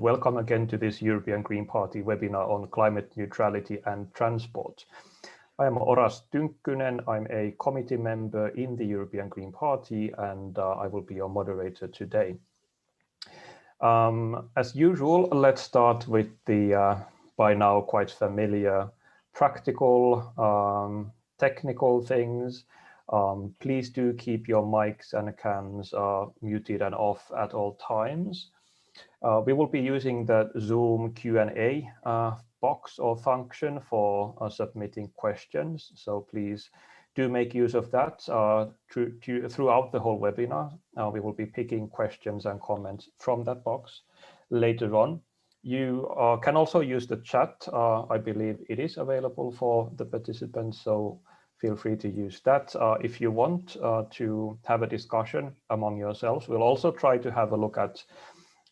Welcome again to this European Green Party webinar on climate neutrality and transport. I am Oras Tynkkynen. I'm a committee member in the European Green Party and I will be your moderator today. As usual, let's start with the by now quite familiar practical, technical things. Please do keep your mics and cams muted and off at all times. We will be using the Zoom Q&A box or function for submitting questions. So please do make use of that throughout the whole webinar. We will be picking questions and comments from that box later on. You can also use the chat. I believe it is available for the participants, so feel free to use that if you want to have a discussion among yourselves. We'll also try to have a look at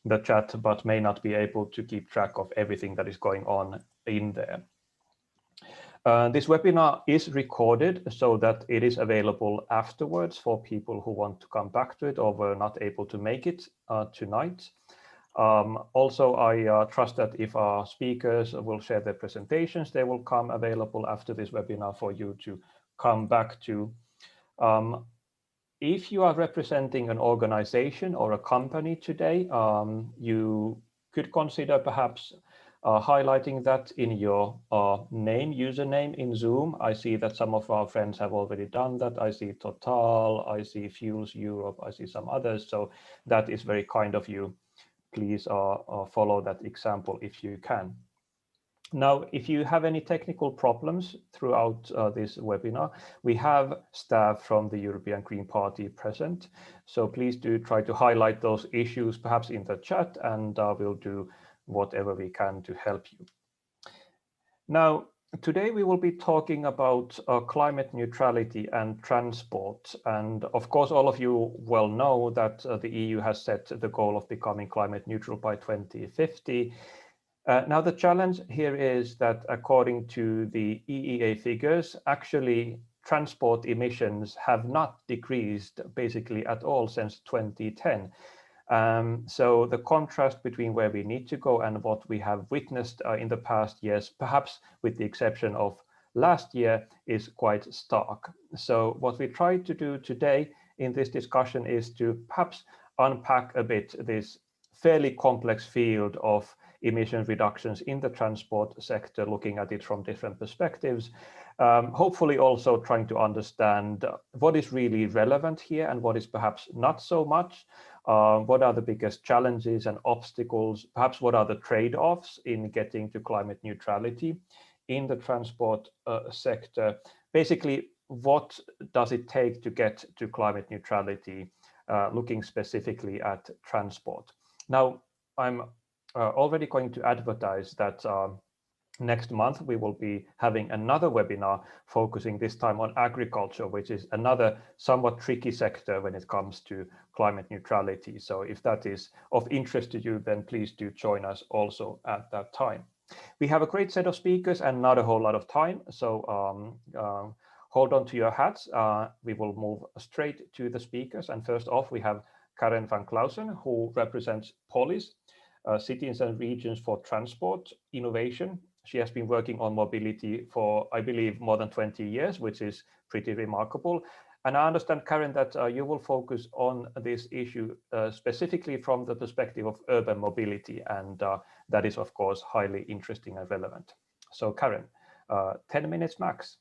the chat, but may not be able to keep track of everything that is going on in there. This webinar is recorded so that it is available afterwards for people who want to come back to it or were not able to make it tonight. Also, I trust that if our speakers will share their presentations, they will come available after this webinar for you to come back to. If you are representing an organization or a company today, you could consider perhaps highlighting that in your username in Zoom. I see that some of our friends have already done that. I see Total, I see Fuels Europe, I see some others. So that is very kind of you. Please follow that example if you can. Now, if you have any technical problems throughout this webinar, we have staff from the European Green Party present. So please do try to highlight those issues perhaps in the chat, and we'll do whatever we can to help you. Now, today we will be talking about climate neutrality and transport. And of course, all of you well know that the EU has set the goal of becoming climate neutral by 2050. Now, the challenge here is that according to the EEA figures, actually transport emissions have not decreased basically at all since 2010. So the contrast between where we need to go and what we have witnessed in the past years, perhaps with the exception of last year, is quite stark. So what we try to do today in this discussion is to perhaps unpack a bit this fairly complex field of emission reductions in the transport sector, looking at it from different perspectives, hopefully also trying to understand what is really relevant here and what is perhaps not so much. What are the biggest challenges and obstacles? Perhaps what are the trade-offs in getting to climate neutrality in the transport sector? Basically, what does it take to get to climate neutrality, looking specifically at transport? Now, I'm already going to advertise that next month we will be having another webinar focusing this time on agriculture, which is another somewhat tricky sector when it comes to climate neutrality. So if that is of interest to you, then please do join us also at that time. We have a great set of speakers and not a whole lot of time, so hold on to your hats. We will move straight to the speakers, and first off we have Ciarán Vancluysen, who represents POLIS, Cities and Regions for Transport Innovation. She has been working on mobility for, I believe, more than 20 years, which is pretty remarkable. And I understand, Ciarán, that you will focus on this issue specifically from the perspective of urban mobility, and that is, of course, highly interesting and relevant. So, Ciarán, 10 minutes max.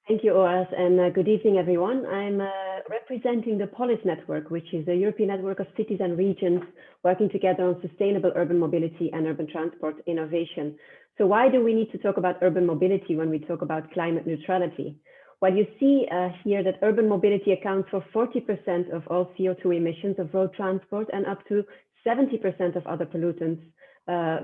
Thank you, Oras, and good evening, everyone. I'm representing the POLIS network, which is the European network of cities and regions working together on sustainable urban mobility and urban transport innovation. So why do we need to talk about urban mobility when we talk about climate neutrality? Well, you see here that urban mobility accounts for 40% of all CO2 emissions of road transport and up to 70% of other pollutants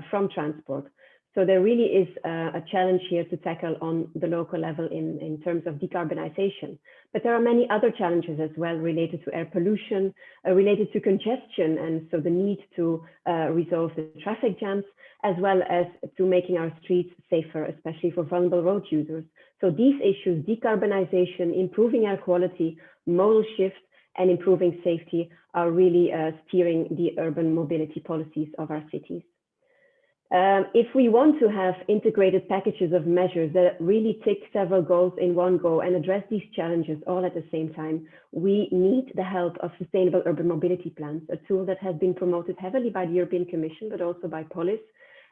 from transport. So there really is a challenge here to tackle on the local level in terms of decarbonization. But there are many other challenges as well related to air pollution, related to congestion, and so the need to resolve the traffic jams, as well as to making our streets safer, especially for vulnerable road users. So these issues, decarbonization, improving air quality, modal shift, and improving safety are really steering the urban mobility policies of our cities. If we want to have integrated packages of measures that really tick several goals in one go and address these challenges all at the same time, we need the help of sustainable urban mobility plans, a tool that has been promoted heavily by the European Commission, but also by POLIS,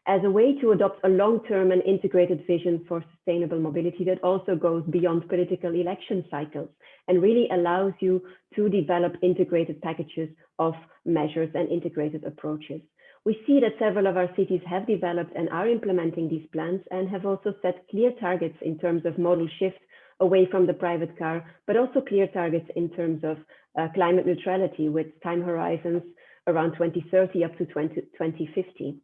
as a way to adopt a long-term and integrated vision for sustainable mobility that also goes beyond political election cycles and really allows you to develop integrated packages of measures and integrated approaches. We see that several of our cities have developed and are implementing these plans and have also set clear targets in terms of modal shift away from the private car, but also clear targets in terms of climate neutrality with time horizons around 2030 up to 2050.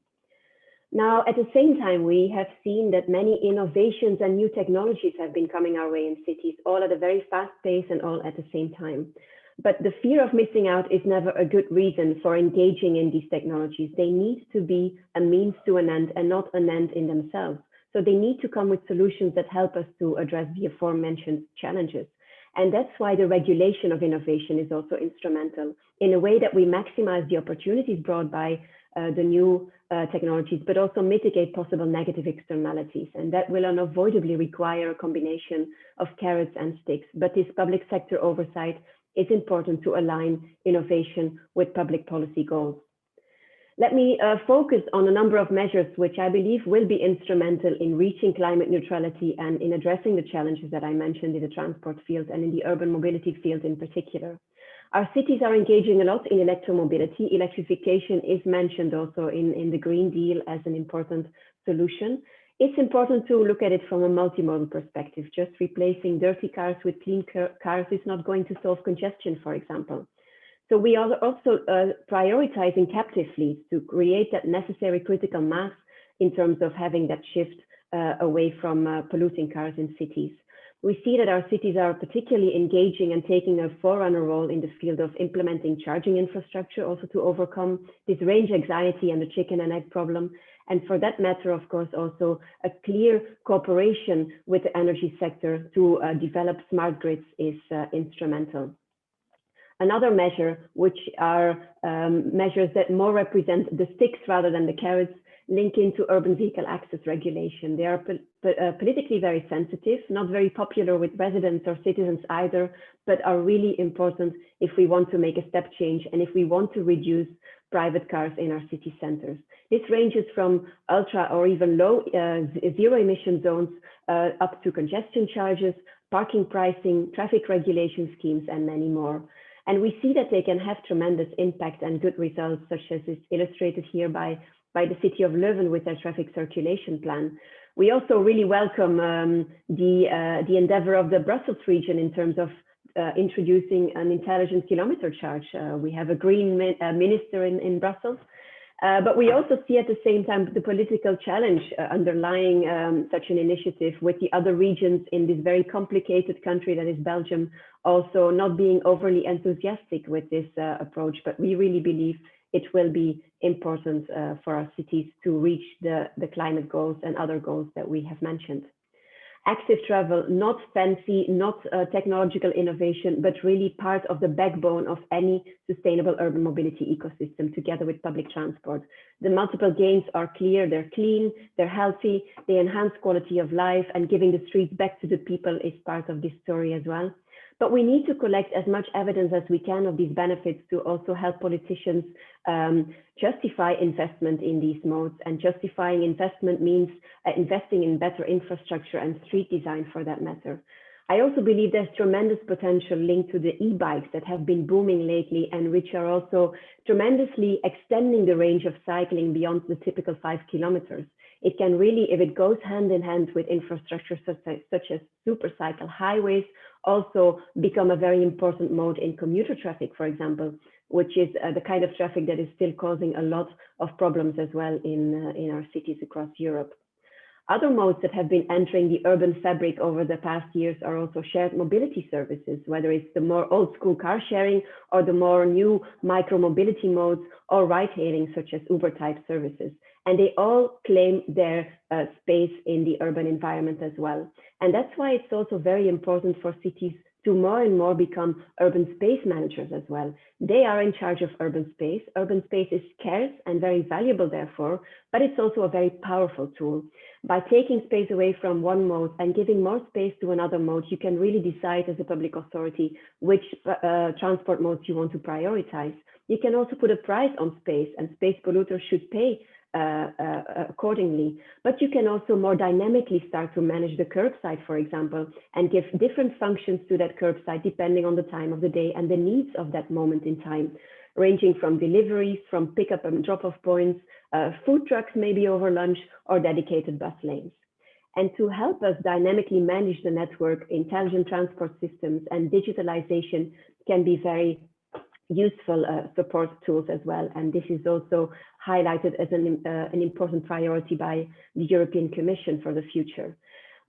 Now, at the same time, we have seen that many innovations and new technologies have been coming our way in cities, all at a very fast pace and all at the same time. But the fear of missing out is never a good reason for engaging in these technologies. They need to be a means to an end and not an end in themselves. So they need to come with solutions that help us to address the aforementioned challenges. And that's why the regulation of innovation is also instrumental in a way that we maximize the opportunities brought by the new technologies, but also mitigate possible negative externalities. And that will unavoidably require a combination of carrots and sticks. But this public sector oversight is important to align innovation with public policy goals. Let me focus on a number of measures which I believe will be instrumental in reaching climate neutrality and in addressing the challenges that I mentioned in the transport field and in the urban mobility field in particular. Our cities are engaging a lot in electromobility. Electrification is mentioned also in the Green Deal as an important solution. It's important to look at it from a multimodal perspective. Just replacing dirty cars with clean cars is not going to solve congestion, for example. So we are also prioritizing captive fleets to create that necessary critical mass in terms of having that shift away from polluting cars in cities. We see that our cities are particularly engaging and taking a forerunner role in the field of implementing charging infrastructure, also to overcome this range anxiety and the chicken and egg problem. And for that matter, of course, also a clear cooperation with the energy sector to develop smart grids is instrumental. Another measure, which are measures that more represent the sticks rather than the carrots, link into urban vehicle access regulation. They are politically very sensitive, not very popular with residents or citizens either, but are really important if we want to make a step change and if we want to reduce private cars in our city centers. This ranges from ultra or even low zero emission zones up to congestion charges, parking pricing, traffic regulation schemes, and many more. And we see that they can have tremendous impact and good results, such as is illustrated here by the city of Leuven with their traffic circulation plan. We also really welcome the endeavor of the Brussels region in terms of introducing an intelligent kilometer charge. We have a green minister in Brussels, but we also see at the same time the political challenge underlying such an initiative with the other regions in this very complicated country that is Belgium also not being overly enthusiastic with this approach, but we really believe it will be important for our cities to reach the climate goals and other goals that we have mentioned. Active travel, not fancy, not technological innovation, but really part of the backbone of any sustainable urban mobility ecosystem together with public transport. The multiple gains are clear, they're clean, they're healthy, they enhance quality of life, and giving the streets back to the people is part of this story as well. But we need to collect as much evidence as we can of these benefits to also help politicians justify investment in these modes. And justifying investment means investing in better infrastructure and street design for that matter. I also believe there's tremendous potential linked to the e-bikes that have been booming lately and which are also tremendously extending the range of cycling beyond the typical 5 kilometers. It can really, if it goes hand in hand with infrastructure such as supercycle highways, also become a very important mode in commuter traffic, for example, which is the kind of traffic that is still causing a lot of problems as well in our cities across Europe. Other modes that have been entering the urban fabric over the past years are also shared mobility services, whether it's the more old school car sharing or the more new micro mobility modes or ride hailing such as Uber type services. And they all claim their space in the urban environment as well. And that's why it's also very important for cities to more and more become urban space managers as well. They are in charge of urban space. Urban space is scarce and very valuable, therefore, but it's also a very powerful tool. By taking space away from one mode and giving more space to another mode, you can really decide as a public authority which transport modes you want to prioritize. You can also put a price on space, and space polluters should pay accordingly. But you can also more dynamically start to manage the curbside, for example, and give different functions to that curbside depending on the time of the day and the needs of that moment in time, ranging from deliveries, from pickup and drop-off points, food trucks maybe over lunch, or dedicated bus lanes. And to help us dynamically manage the network, intelligent transport systems and digitalization can be very useful support tools as well. And this is also highlighted as an important priority by the European Commission for the future.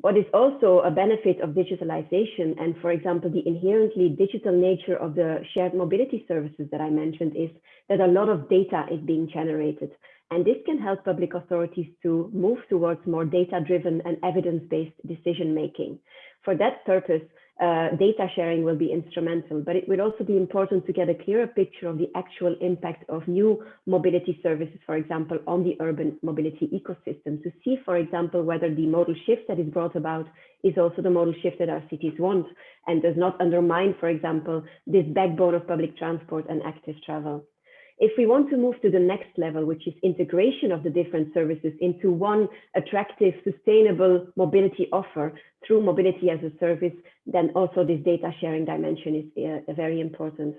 What is also a benefit of digitalization and, for example, the inherently digital nature of the shared mobility services that I mentioned is that a lot of data is being generated. And this can help public authorities to move towards more data-driven and evidence-based decision-making. For that purpose, data sharing will be instrumental, but it will also be important to get a clearer picture of the actual impact of new mobility services, for example, on the urban mobility ecosystem, to see, for example, whether the modal shift that is brought about is also the modal shift that our cities want and does not undermine, for example, this backbone of public transport and active travel. If we want to move to the next level, which is integration of the different services into one attractive, sustainable mobility offer through mobility as a service, then also this data sharing dimension is very important.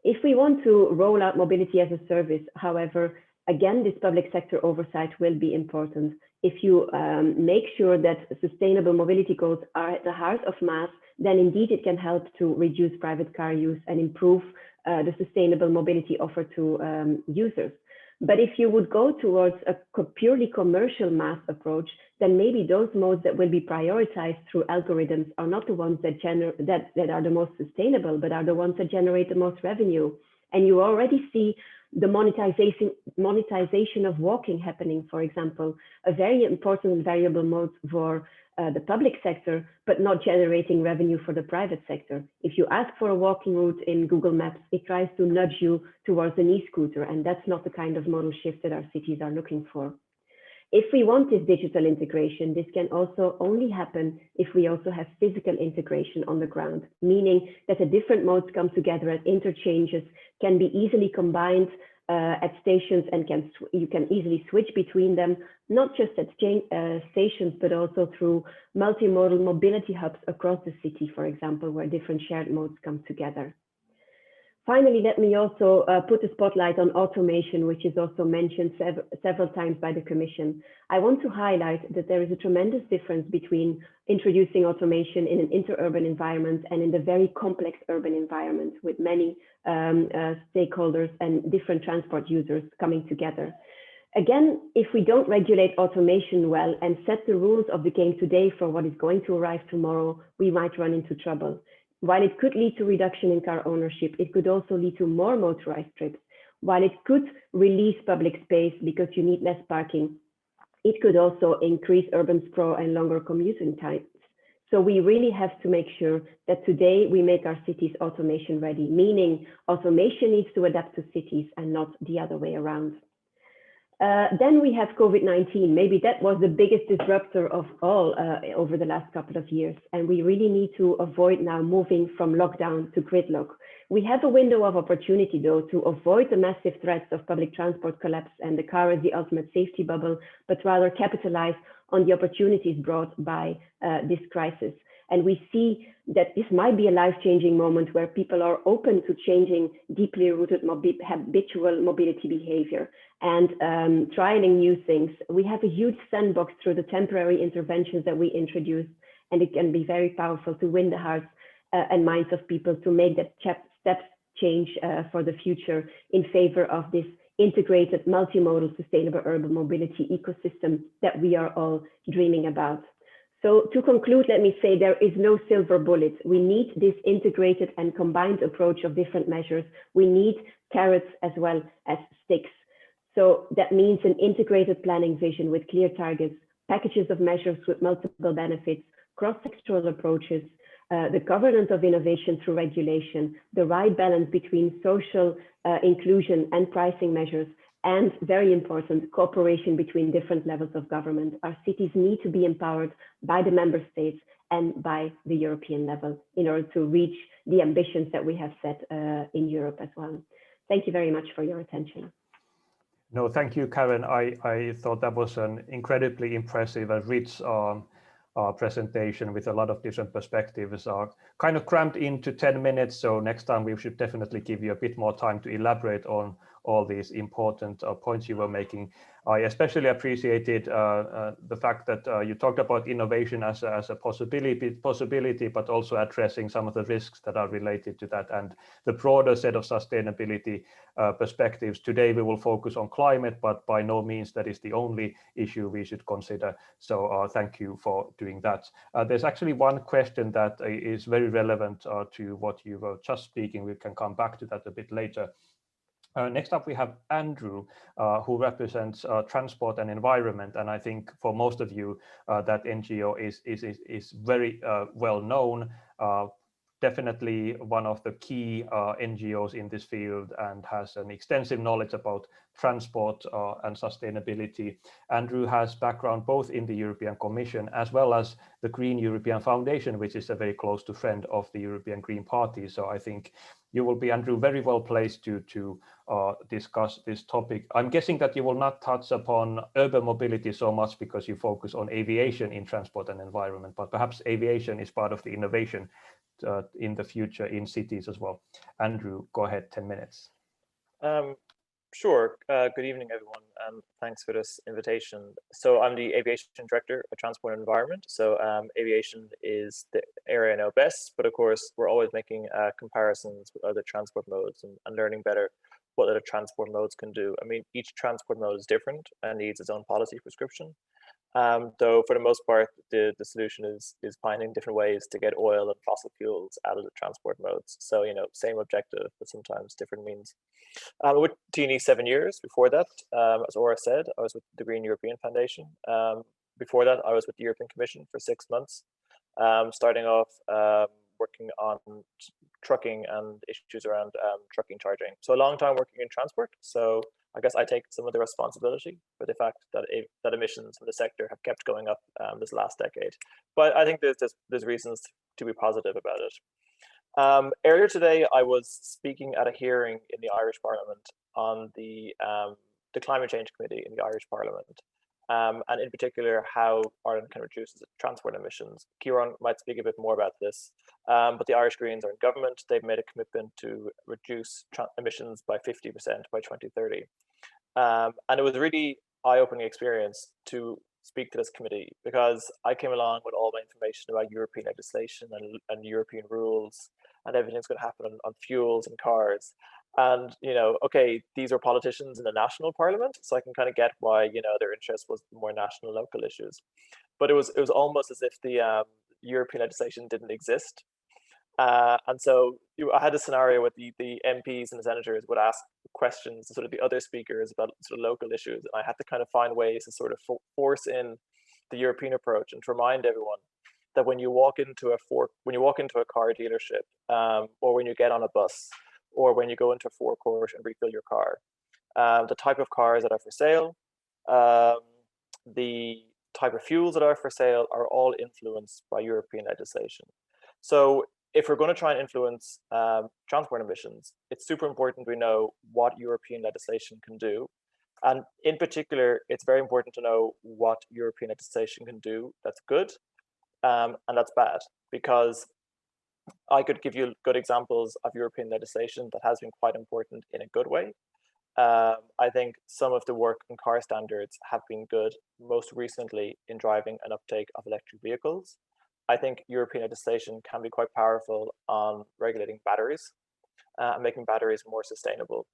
If we want to roll out mobility as a service, however, again, this public sector oversight will be important. If you make sure that sustainable mobility goals are at the heart of mass, then indeed it can help to reduce private car use and improve the sustainable mobility offer to users. But if you would go towards a purely commercial mass approach, then maybe those modes that will be prioritized through algorithms are not the ones that are the most sustainable, but are the ones that generate the most revenue. And you already see the monetization of walking happening, for example, a very important variable mode for the public sector, but not generating revenue for the private sector. If you ask for a walking route in Google Maps, it tries to nudge you towards an e-scooter, and that's not the kind of modal shift that our cities are looking for. If we want this digital integration, this can also only happen if we also have physical integration on the ground, meaning that the different modes come together at interchanges, can be easily combined at stations, and you can easily switch between them, not just at stations, but also through multimodal mobility hubs across the city, for example, where different shared modes come together. Finally, let me also put a spotlight on automation, which is also mentioned several times by the Commission. I want to highlight that there is a tremendous difference between introducing automation in an interurban environment and in the very complex urban environment with many stakeholders and different transport users coming together. Again, if we don't regulate automation well and set the rules of the game today for what is going to arrive tomorrow, we might run into trouble. While it could lead to reduction in car ownership, it could also lead to more motorized trips. While it could release public space because you need less parking, it could also increase urban sprawl and longer commuting times. So we really have to make sure that today we make our cities automation ready, meaning automation needs to adapt to cities and not the other way around. Then we have COVID-19. Maybe that was the biggest disruptor of all over the last couple of years. And we really need to avoid now moving from lockdown to gridlock. We have a window of opportunity, though, to avoid the massive threats of public transport collapse and the car as the ultimate safety bubble, but rather capitalize on the opportunities brought by this crisis. And we see that this might be a life-changing moment where people are open to changing deeply rooted habitual mobility behavior and trialing new things. We have a huge sandbox through the temporary interventions that we introduced, and it can be very powerful to win the hearts and minds of people to make that step change for the future in favor of this integrated, multimodal, sustainable urban mobility ecosystem that we are all dreaming about. So to conclude, let me say there is no silver bullet. We need this integrated and combined approach of different measures. We need carrots as well as sticks. So that means an integrated planning vision with clear targets, packages of measures with multiple benefits, cross-sectoral approaches, the governance of innovation through regulation, the right balance between social inclusion and pricing measures, and very important, cooperation between different levels of government. Our cities need to be empowered by the member states and by the European level in order to reach the ambitions that we have set in Europe as well. Thank you very much for your attention. No, thank you, Karen. I thought that was an incredibly impressive and rich presentation with a lot of different perspectives, kind of crammed into 10 minutes. So next time we should definitely give you a bit more time to elaborate on all these important points you were making. I especially appreciated the fact that you talked about innovation as a possibility, but also addressing some of the risks that are related to that and the broader set of sustainability perspectives. Today we will focus on climate, but by no means that is the only issue we should consider. So thank you for doing that. There's actually one question that is very relevant to what you were just speaking. We can come back to that a bit later. Next up, we have Andrew, who represents Transport and Environment. And I think for most of you, that NGO is very well known. Definitely one of the key NGOs in this field and has an extensive knowledge about transport and sustainability. Andrew has background both in the European Commission as well as the Green European Foundation, which is a very close to friend of the European Green Party. So I think you will be, Andrew, very well placed to discuss this topic. I'm guessing that you will not touch upon urban mobility so much because you focus on aviation in transport and environment, but perhaps aviation is part of the innovation in the future in cities as well. Andrew, go ahead, 10 minutes. Sure. Good evening, everyone, and thanks for this invitation. So I'm the Aviation Director of Transport and Environment. So aviation is the area I know best, but of course, we're always making comparisons with other transport modes and learning better what other transport modes can do. I mean, each transport mode is different and needs its own policy prescription. Though for the most part, the solution is finding different ways to get oil and fossil fuels out of the transport modes. So, you know, same objective, but sometimes different means. With TNE 7 years. Before that, as Oras said, I was with the Green European Foundation. Before that, I was with the European Commission for 6 months, starting off working on trucking and issues around trucking charging. So a long time working in transport. So I guess I take some of the responsibility for the fact that emissions from the sector have kept going up this last decade. But I think there's reasons to be positive about it. Earlier today, I was speaking at a hearing in the Irish Parliament on the Climate Change Committee in the Irish Parliament, and in particular, how Ireland can reduce its transport emissions. Ciarán might speak a bit more about this, but the Irish Greens are in government. They've made a commitment to reduce emissions by 50% by 2030. And it was a really eye-opening experience to speak to this committee because I came along with all my information about European legislation and European rules and everything's going to happen on fuels and cars. And, you know, okay, these are politicians in the national parliament, so I can kind of get why, you know, their interest was more national, local issues. But it was almost as if the European legislation didn't exist. And so I had a scenario with the MPs and the senators would ask questions to sort of the other speakers about sort of local issues. And I had to kind of find ways to sort of force in the European approach and to remind everyone that when you walk into a car dealership, or when you get on a bus, or when you go into a forecourt and refill your car, the type of cars that are for sale, the type of fuels that are for sale are all influenced by European legislation. So if we're going to try and influence transport emissions, it's super important we know what European legislation can do. And in particular, it's very important to know what European legislation can do that's good and that's bad, because I could give you good examples of European legislation that has been quite important in a good way. I think some of the work on car standards have been good, most recently in driving an uptake of electric vehicles. I think European legislation can be quite powerful on regulating batteries and making batteries more sustainable.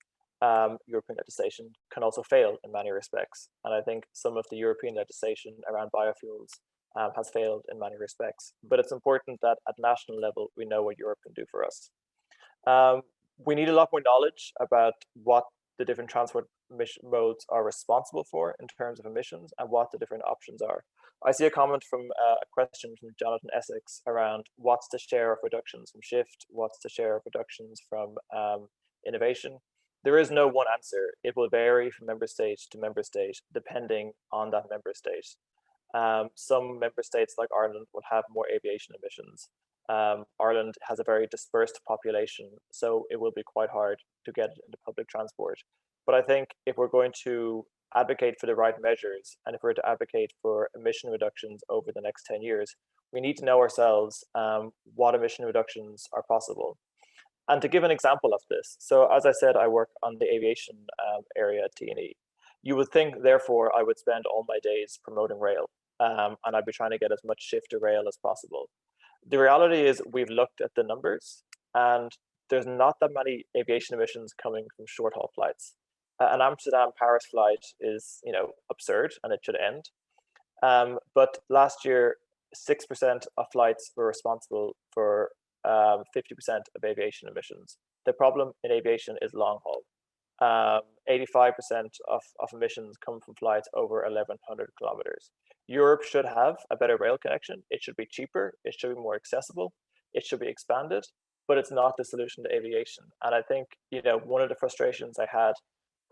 European legislation can also fail in many respects. And I think some of the European legislation around biofuels has failed in many respects. But it's important that at national level, we know what Europe can do for us. We need a lot more knowledge about what the different transport modes are responsible for in terms of emissions and what the different options are. I see a comment from a question from Jonathan Essex around what's the share of reductions from shift, what's the share of reductions from innovation. There is no one answer. It will vary from member state to member state, depending on that member state. Some member states like Ireland will have more aviation emissions. Ireland has a very dispersed population, so it will be quite hard to get it into public transport. But I think if we're going to advocate for the right measures, and if we're to advocate for emission reductions over the next 10 years, we need to know ourselves what emission reductions are possible. And to give an example of this, so as I said, I work on the aviation area at T&E. You would think, therefore, I would spend all my days promoting rail, and I'd be trying to get as much shift to rail as possible. The reality is we've looked at the numbers, and there's not that many aviation emissions coming from short haul flights. An Amsterdam-Paris flight is, absurd, and it should end. But last year, 6% of flights were responsible for 50% of aviation emissions. The problem in aviation is long haul. 85% of emissions come from flights over 1,100 kilometers. Europe should have a better rail connection. It should be cheaper. It should be more accessible. It should be expanded, but it's not the solution to aviation. And I think, one of the frustrations I had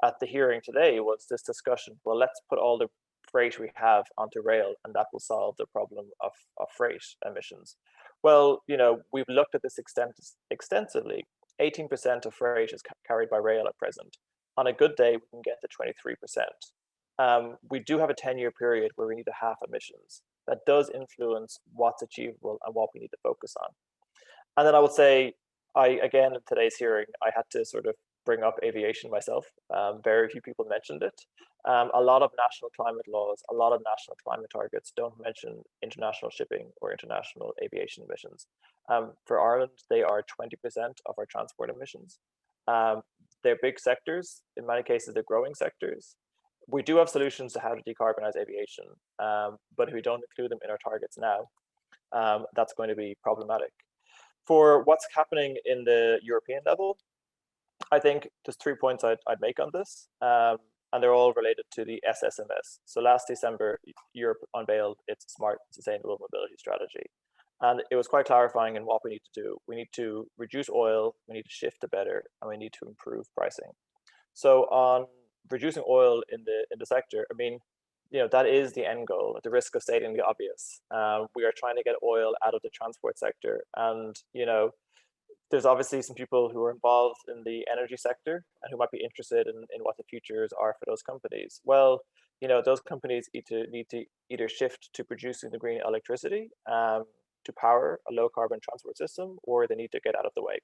at the hearing today was this discussion, well, let's put all the freight we have onto rail and that will solve the problem of freight emissions. Well, we've looked at this extensively. 18% of freight is carried by rail at present. On a good day, we can get to 23%. We do have a 10-year period where we need to halve emissions. That does influence what's achievable and what we need to focus on. And then I would say, again, in today's hearing, I had to sort of bring up aviation myself. Very few people mentioned it. A lot of national climate laws, a lot of national climate targets don't mention international shipping or international aviation emissions. For Ireland, they are 20% of our transport emissions. They're big sectors. In many cases, they're growing sectors. We do have solutions to how to decarbonize aviation, but if we don't include them in our targets now, that's going to be problematic. For what's happening in the European level, I think there's 3 points I'd make on this, and they're all related to the SSMS. So last December, Europe unveiled its Smart Sustainable Mobility Strategy. And it was quite clarifying in what we need to do. We need to reduce oil, we need to shift to better, and we need to improve pricing. So on reducing oil in the sector, I mean, that is the end goal, at the risk of stating the obvious. We are trying to get oil out of the transport sector. And, there's obviously some people who are involved in the energy sector and who might be interested in what the futures are for those companies. Well, those companies need to either shift to producing the green electricity to power a low carbon transport system, or they need to get out of the way.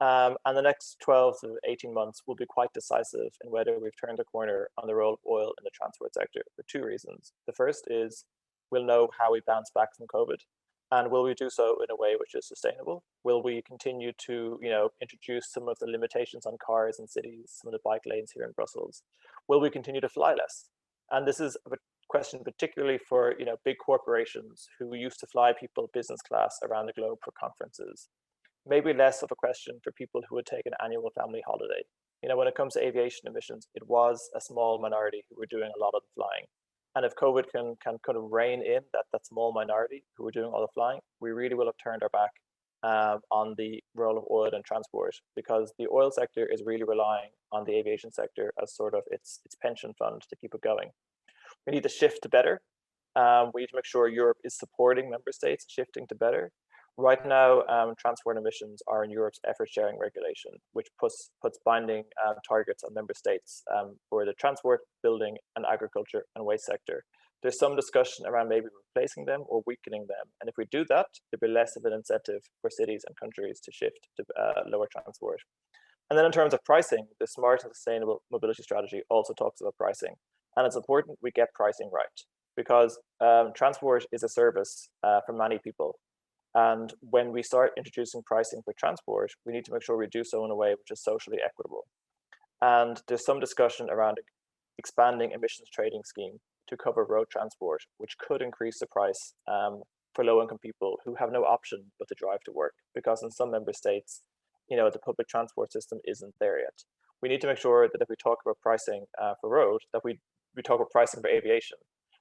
And the next 12 to 18 months will be quite decisive in whether we've turned a corner on the role of oil in the transport sector for 2 reasons. The first is we'll know how we bounce back from COVID. And will we do so in a way which is sustainable? Will we continue to, introduce some of the limitations on cars in cities, some of the bike lanes here in Brussels? Will we continue to fly less? And this is a question particularly for, big corporations who used to fly people business class around the globe for conferences. Maybe less of a question for people who would take an annual family holiday. When it comes to aviation emissions, it was a small minority who were doing a lot of the flying. And if COVID can kind of rein in that small minority who are doing all the flying, we really will have turned our back on the role of oil and transport, because the oil sector is really relying on the aviation sector as sort of its pension fund to keep it going. We need to shift to better. We need to make sure Europe is supporting member states shifting to better. Right now, transport emissions are in Europe's effort sharing regulation, which puts binding targets on member states for the transport, building, and agriculture and waste sector. There's some discussion around maybe replacing them or weakening them. And if we do that, there'll be less of an incentive for cities and countries to shift to lower transport. And then in terms of pricing, the Smart and Sustainable Mobility Strategy also talks about pricing. And it's important we get pricing right, because transport is a service for many people. And when we start introducing pricing for transport, we need to make sure we do so in a way which is socially equitable. And there's some discussion around expanding emissions trading scheme to cover road transport, which could increase the price for low-income people who have no option but to drive to work, because in some member states, the public transport system isn't there yet. we need to make sure that if we talk about pricing for road, that we talk about pricing for aviation,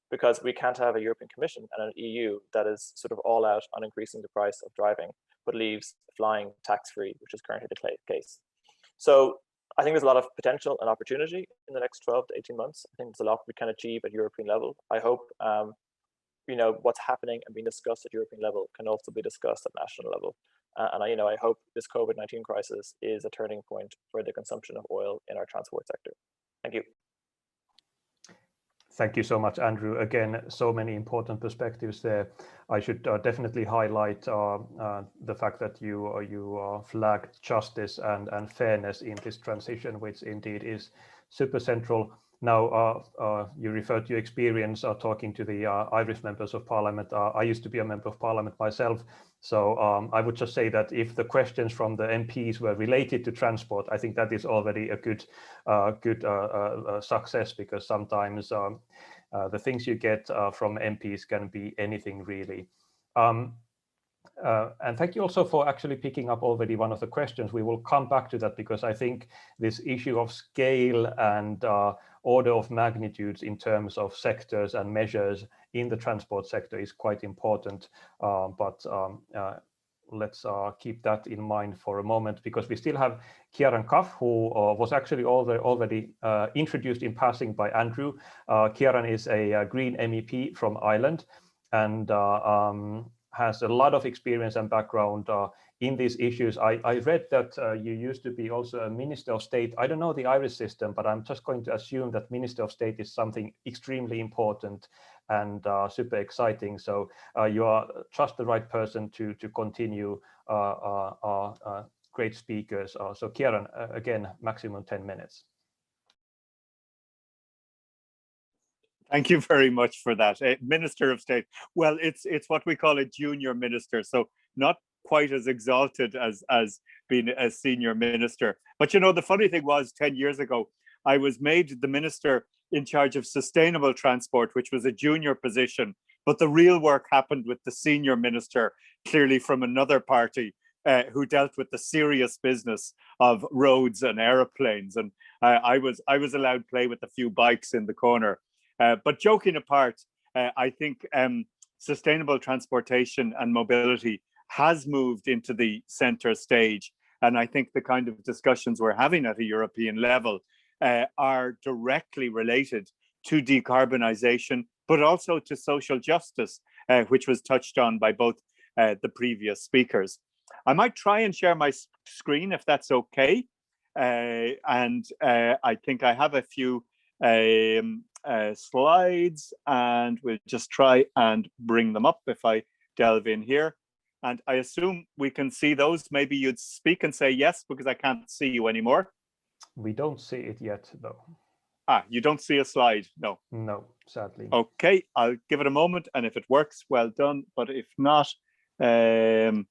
because we can't have a European Commission and an EU that is sort of all out on increasing the price of driving, but leaves flying tax-free, which is currently the case. So I think there's a lot of potential and opportunity in the next 12 to 18 months. I think there's a lot we can achieve at European level. I hope what's happening and being discussed at European level can also be discussed at national level. And I hope this COVID-19 crisis is a turning point for the consumption of oil in our transport sector. Thank you. Thank you so much, Andrew. Again, so many important perspectives there. I should definitely highlight the fact that you flagged justice and fairness in this transition, which indeed is super central. Now, you referred to your experience talking to the Irish members of parliament. I used to be a member of parliament myself. So I would just say that if the questions from the MPs were related to transport, I think that is already a good success, because sometimes the things you get from MPs can be anything really. And thank you also for actually picking up already one of the questions. We will come back to that, because I think this issue of scale and order of magnitudes in terms of sectors and measures in the transport sector is quite important. But let's keep that in mind for a moment, because we still have Ciarán Cuffe, who was actually already introduced in passing by Andrew. Ciarán is a Green MEP from Ireland, and has a lot of experience and background in these issues. I read that you used to be also a Minister of State. I don't know the Irish system, but I'm just going to assume that Minister of State is something extremely important and super exciting. So you are just the right person to continue great speakers. So Ciarán, again, maximum 10 minutes. Thank you very much for that. Minister of State. Well, it's what we call a junior minister, so not quite as exalted as being a senior minister. But the funny thing was, 10 years ago, I was made the minister in charge of sustainable transport, which was a junior position. But the real work happened with the senior minister, clearly from another party, who dealt with the serious business of roads and aeroplanes. And I was allowed play with a few bikes in the corner. But joking apart, I think sustainable transportation and mobility has moved into the center stage. And I think the kind of discussions we're having at a European level are directly related to decarbonization, but also to social justice, which was touched on by both the previous speakers. I might try and share my screen if that's okay. And I think I have a few slides, and we'll just try and bring them up if I delve in here. And I assume we can see those. Maybe you'd speak and say yes, because I can't see you anymore. We don't see it yet, though. You don't see a slide? No. No, sadly. Okay, I'll give it a moment, and if it works, well done. But if not, no,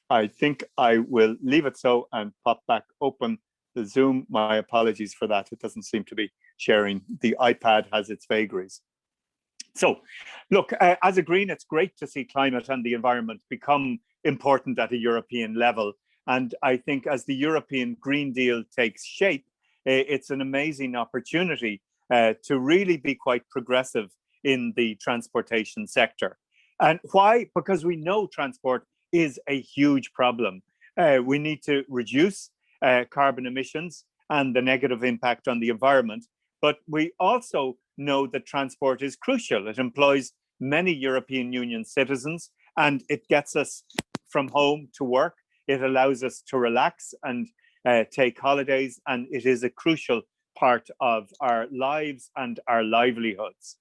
I think I will leave it so and pop back open the Zoom. My apologies for that. It doesn't seem to be sharing. The iPad has its vagaries. So, look, as a Green, it's great to see climate and the environment become important at a European level. And I think as the European Green Deal takes shape, it's an amazing opportunity to really be quite progressive in the transportation sector. And why? Because we know transport is a huge problem. We need to reduce carbon emissions and the negative impact on the environment. But we also know that transport is crucial. It employs many European Union citizens, and it gets us from home to work. It allows us to relax and take holidays, and it is a crucial part of our lives and our livelihoods.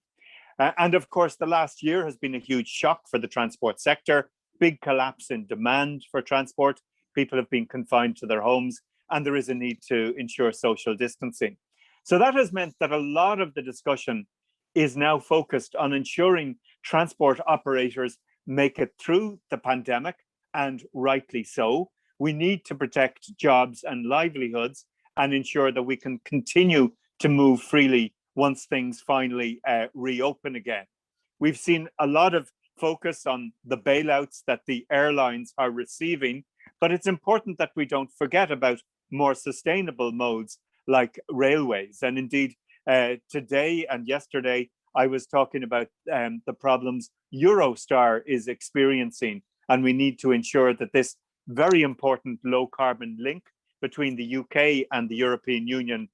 And of course, the last year has been a huge shock for the transport sector, big collapse in demand for transport. People have been confined to their homes, and there is a need to ensure social distancing. So that has meant that a lot of the discussion is now focused on ensuring transport operators make it through the pandemic, and rightly so. We need to protect jobs and livelihoods and ensure that we can continue to move freely once things finally reopen again. We've seen a lot of focus on the bailouts that the airlines are receiving, but it's important that we don't forget about more sustainable modes like railways. And indeed, today and yesterday, I was talking about the problems Eurostar is experiencing, and we need to ensure that this very important low carbon link between the UK and the European Union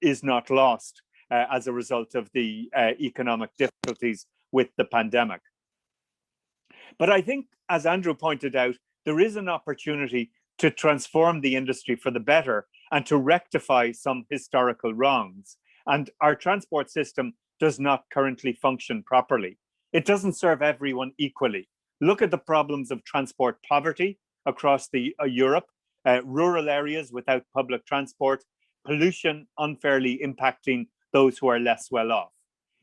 is not lost as a result of the economic difficulties with the pandemic. But I think, as Andrew pointed out, there is an opportunity to transform the industry for the better and to rectify some historical wrongs. And our transport system does not currently function properly. It doesn't serve everyone equally. Look at the problems of transport poverty across Europe, rural areas without public transport, pollution unfairly impacting those who are less well off.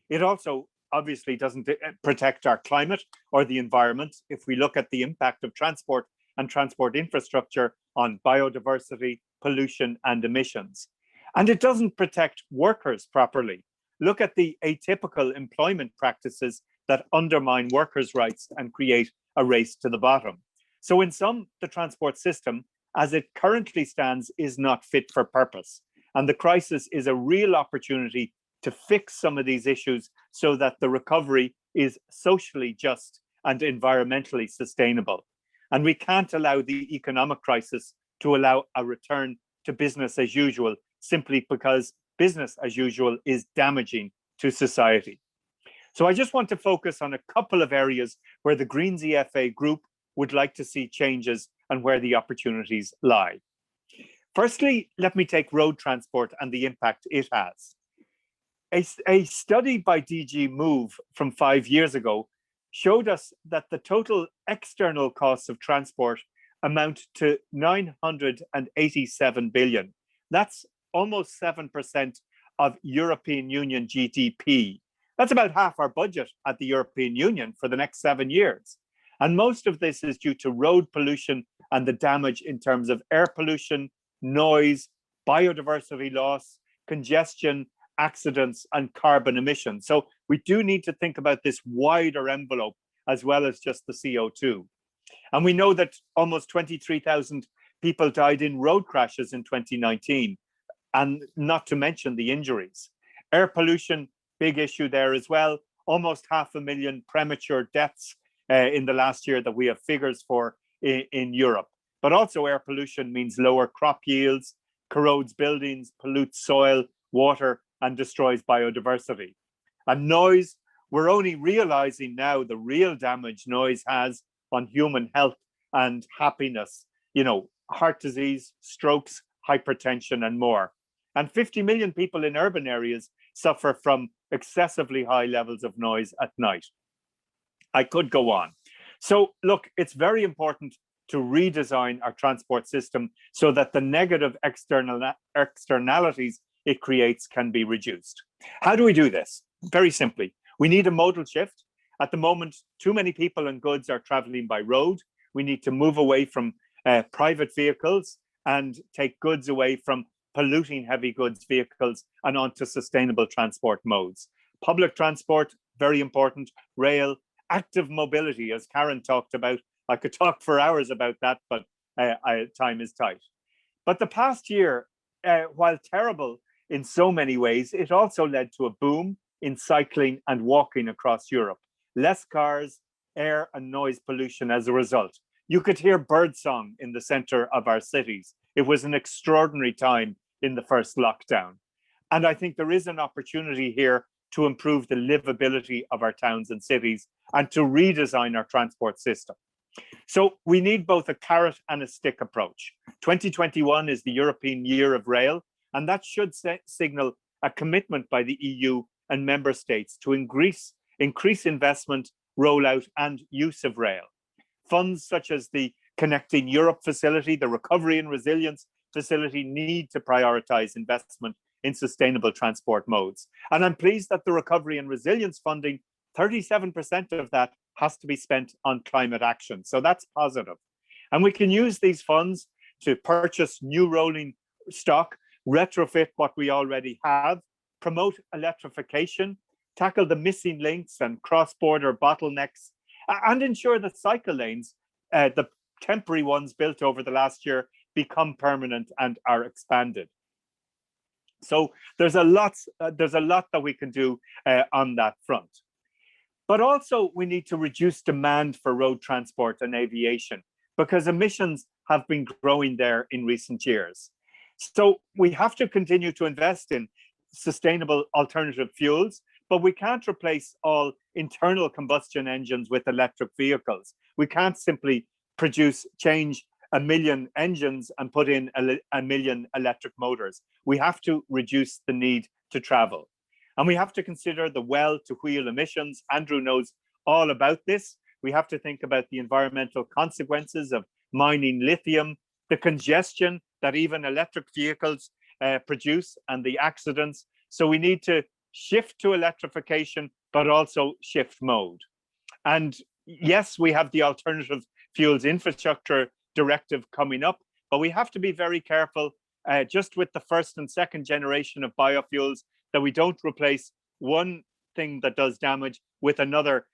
It also obviously doesn't protect our climate or the environment. If we look at the impact of transport and transport infrastructure on biodiversity, pollution, and emissions. And it doesn't protect workers properly. Look at the atypical employment practices that undermine workers' rights and create a race to the bottom. So in sum, the transport system, as it currently stands, is not fit for purpose. And the crisis is a real opportunity to fix some of these issues so that the recovery is socially just and environmentally sustainable. And we can't allow the economic crisis to allow a return to business as usual, simply because business as usual is damaging to society. So I just want to focus on a couple of areas where the Greens EFA group would like to see changes and where the opportunities lie. Firstly, let me take road transport and the impact it has. A study by DG Move from 5 years ago showed us that the total external costs of transport amount to 987 billion. That's almost 7% of European Union GDP. That's about half our budget at the European Union for the next 7 years. And most of this is due to road pollution and the damage in terms of air pollution, noise, biodiversity loss, congestion, accidents, and carbon emissions. So we do need to think about this wider envelope as well as just the CO2. And we know that almost 23,000 people died in road crashes in 2019, and not to mention the injuries. Air pollution, big issue there as well. Almost 500,000 premature deaths in the last year that we have figures for in Europe. But also air pollution means lower crop yields, corrodes buildings, pollutes soil, water, and destroys biodiversity. And noise, we're only realizing now the real damage noise has on human health and happiness, heart disease, strokes, hypertension, and more. And 50 million people in urban areas suffer from excessively high levels of noise at night. I could go on. So look, it's very important to redesign our transport system so that the negative externalities it creates can be reduced. How do we do this? Very simply, we need a modal shift. At the moment, too many people and goods are traveling by road. We need to move away from private vehicles and take goods away from polluting heavy goods vehicles and onto sustainable transport modes. Public transport, very important. Rail, active mobility, as Ciarán talked about. I could talk for hours about that, but time is tight. But the past year, while terrible in so many ways, it also led to a boom in cycling and walking across Europe. Less cars, air and noise pollution as a result. You could hear birdsong in the center of our cities. It was an extraordinary time in the first lockdown. And I think there is an opportunity here to improve the livability of our towns and cities and to redesign our transport system. So we need both a carrot and a stick approach. 2021 is the European Year of Rail, and that should signal a commitment by the EU and member states to increase investment, rollout, and use of rail. Funds such as the Connecting Europe facility, the Recovery and Resilience facility need to prioritize investment in sustainable transport modes. And I'm pleased that the Recovery and Resilience funding, 37% of that has to be spent on climate action. So that's positive. And we can use these funds to purchase new rolling stock, retrofit what we already have, promote electrification, tackle the missing links and cross-border bottlenecks, and ensure that cycle lanes, the temporary ones built over the last year, become permanent and are expanded. So there's a lot that we can do on that front. But also we need to reduce demand for road transport and aviation, because emissions have been growing there in recent years. So we have to continue to invest in sustainable alternative fuels, but we can't replace all internal combustion engines with electric vehicles. We can't simply change 1 million engines and put in 1 million electric motors. We have to reduce the need to travel. And we have to consider the well-to-wheel emissions. Andrew knows all about this. We have to think about the environmental consequences of mining lithium, the congestion that even electric vehicles produce, and the accidents. So we need to shift to electrification, but also shift mode. And yes, we have the Alternative Fuels Infrastructure Directive coming up, but we have to be very careful just with the first and second generation of biofuels, that we don't replace one thing that does damage with another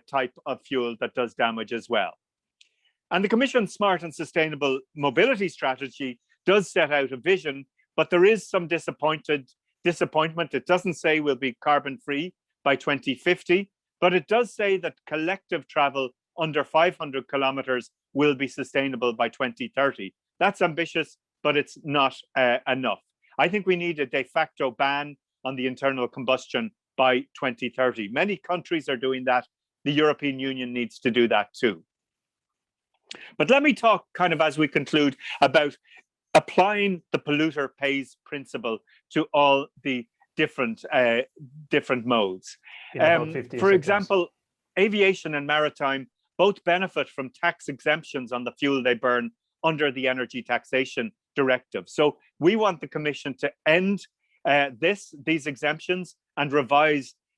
type of fuel that does damage as well. And the Commission's Smart and Sustainable Mobility Strategy does set out a vision, but there is some disappointment. It doesn't say we'll be carbon free by 2050, but it does say that collective travel under 500 kilometers will be sustainable by 2030. That's ambitious, but it's not enough. I think we need a de facto ban on the internal combustion by 2030. Many countries are doing that. The European Union needs to do that too. But let me talk kind of as we conclude about applying the polluter pays principle to all the different modes. For example, aviation and maritime both benefit from tax exemptions on the fuel they burn under the Energy Taxation Directive. So we want the Commission to end these exemptions and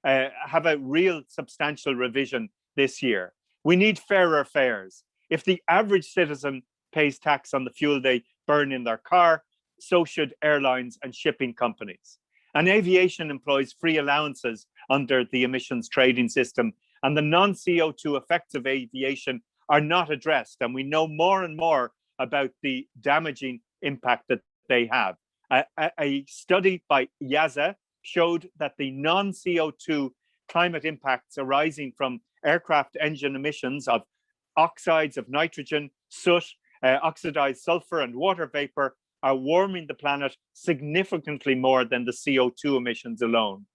have a real substantial revision this year. We need fairer fares. If the average citizen pays tax on the fuel they burn in their car, so should airlines and shipping companies. And aviation employs free allowances under the emissions trading system, and the non-CO2 effects of aviation are not addressed. And we know more and more about the damaging impact that they have. A study by YASA showed that the non-CO2 climate impacts arising from aircraft engine emissions of oxides of nitrogen, soot, oxidized sulfur, and water vapor are warming the planet significantly more than the CO2 emissions alone.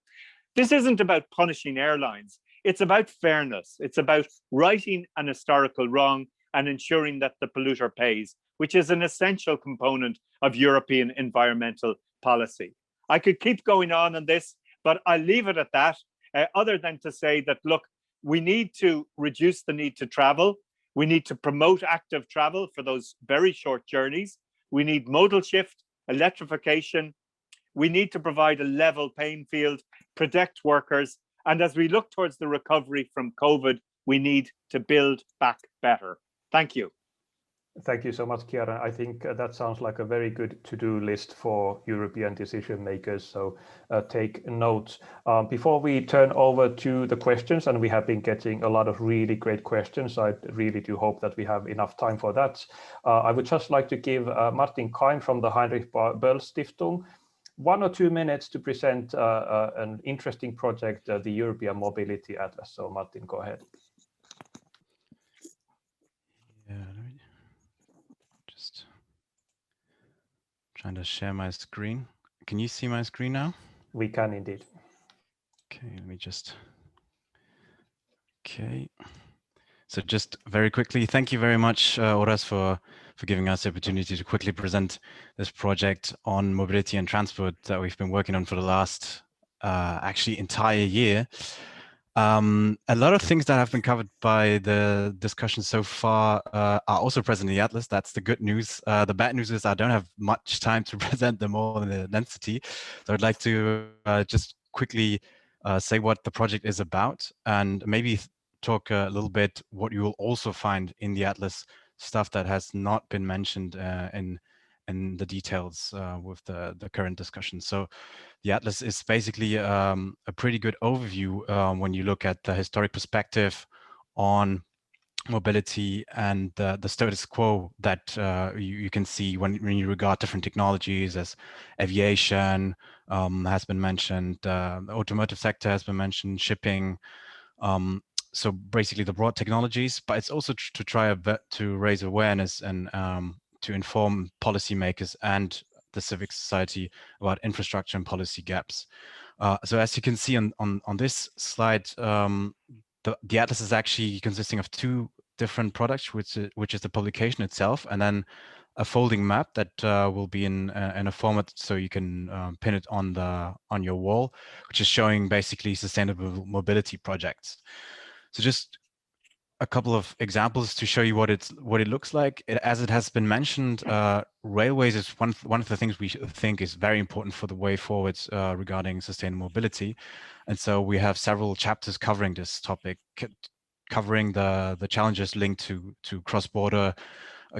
This isn't about punishing airlines. It's about fairness. It's about righting an historical wrong and ensuring that the polluter pays, which is an essential component of European environmental policy. I could keep going on this, but I'll leave it at that, other than to say that, look, we need to reduce the need to travel. We need to promote active travel for those very short journeys. We need modal shift, electrification. We need to provide a level playing field, protect workers. And as we look towards the recovery from COVID, we need to build back better. Thank you. Thank you so much, Ciarán. I think that sounds like a very good to-do list for European decision makers. So take notes. Before we turn over to the questions, and we have been getting a lot of really great questions, I really do hope that we have enough time for that. I would just like to give Martin Keim from the Heinrich Böll Stiftung 1 or 2 minutes to present an interesting project, the European Mobility Atlas. So Martin, go ahead. Yeah, just trying to share my screen. Can you see my screen now? We can indeed. Okay, let me just. Okay. So just very quickly, thank you very much, Oras, for giving us the opportunity to quickly present this project on mobility and transport that we've been working on for the last actually entire year. A lot of things that have been covered by the discussion so far are also present in the Atlas. That's the good news. The bad news is I don't have much time to present them all in the density. So I'd like to just quickly say what the project is about, and maybe talk a little bit what you will also find in the Atlas, stuff that has not been mentioned in the details with the current discussion. So the Atlas is basically a pretty good overview when you look at the historic perspective on mobility and the status quo that you can see when you regard different technologies, as aviation has been mentioned, the automotive sector has been mentioned, shipping. So basically the broad technologies, but it's also to try to raise awareness and to inform policymakers and the civic society about infrastructure and policy gaps. So as you can see on this slide, the atlas is actually consisting of two different products, which is the publication itself, and then a folding map that will be in a format so you can pin it on your wall, which is showing basically sustainable mobility projects. So just a couple of examples to show you what it looks like. As it has been mentioned, railways is one of the things we think is very important for the way forward regarding sustainable mobility, and so we have several chapters covering this topic, covering the challenges linked to cross-border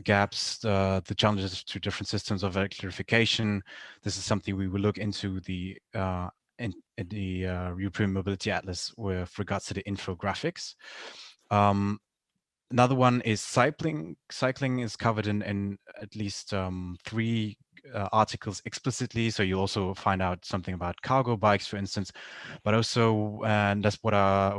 gaps, the challenges to different systems of electrification. This is something we will look into in the European Mobility Atlas with regards to the infographics. Another one is cycling. Cycling is covered in at least 3 articles explicitly. So you'll also find out something about cargo bikes, for instance, but also, and that's what I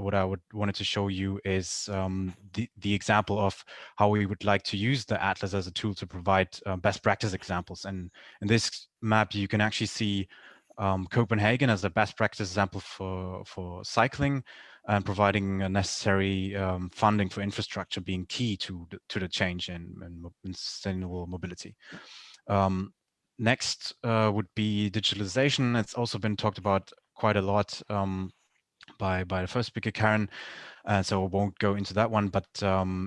wanted to show you is the example of how we would like to use the Atlas as a tool to provide best practice examples. And in this map, you can actually see Copenhagen as a best practice example for cycling, and providing a necessary funding for infrastructure being key to the change in sustainable mobility. Next would be digitalization. It's also been talked about quite a lot by the first speaker, Ciarán, so I won't go into that one, but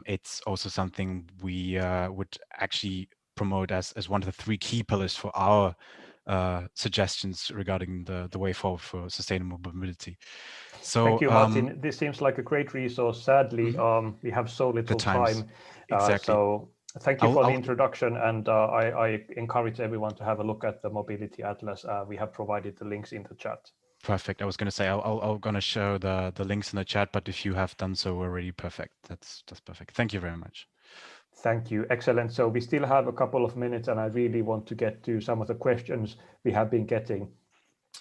it's also something we would actually promote as one of the 3 key pillars for our suggestions regarding the way forward for sustainable mobility. So thank you, Martin. This seems like a great resource. Sadly, we have so little time. Exactly. So thank you for the introduction, and I encourage everyone to have a look at the Mobility Atlas. We have provided the links in the chat. Perfect. I was going to say I'm going to show the links in the chat, but if you have done so already, perfect. That's perfect. Thank you very much. Thank you. Excellent. So we still have a couple of minutes, and I really want to get to some of the questions we have been getting.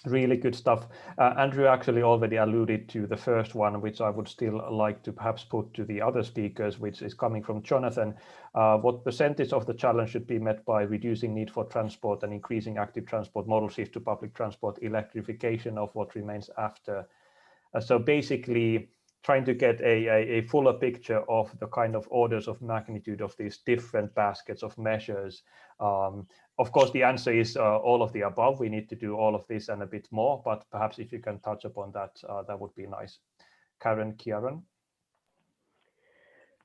Really good stuff. Andrew actually already alluded to the first one, which I would still like to perhaps put to the other speakers, which is coming from Jonathan. What percentage of the challenge should be met by reducing need for transport and increasing active transport model shift to public transport, electrification of what remains after? So basically, trying to get a fuller picture of the kind of orders of magnitude of these different baskets of measures. Of course, the answer is all of the above. We need to do all of this and a bit more, but perhaps if you can touch upon that, that would be nice. Ciarán?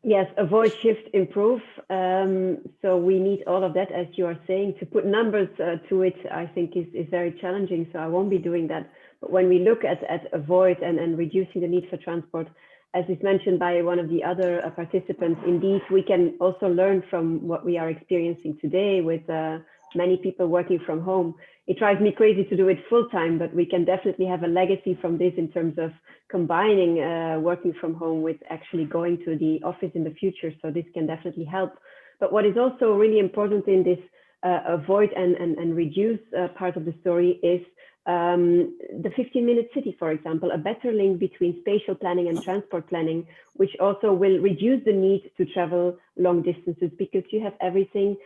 Yes, avoid, shift, improve. So we need all of that, as you are saying. To put numbers to it, I think is very challenging, so I won't be doing that. But when we look at avoid and reducing the need for transport, as is mentioned by one of the other participants, indeed, we can also learn from what we are experiencing today with many people working from home. It drives me crazy to do it full time, but we can definitely have a legacy from this in terms of combining working from home with actually going to the office in the future. So this can definitely help. But what is also really important in this avoid and reduce part of the story is the 15-minute city, for example, a better link between spatial planning and transport planning, which also will reduce the need to travel long distances because you have everything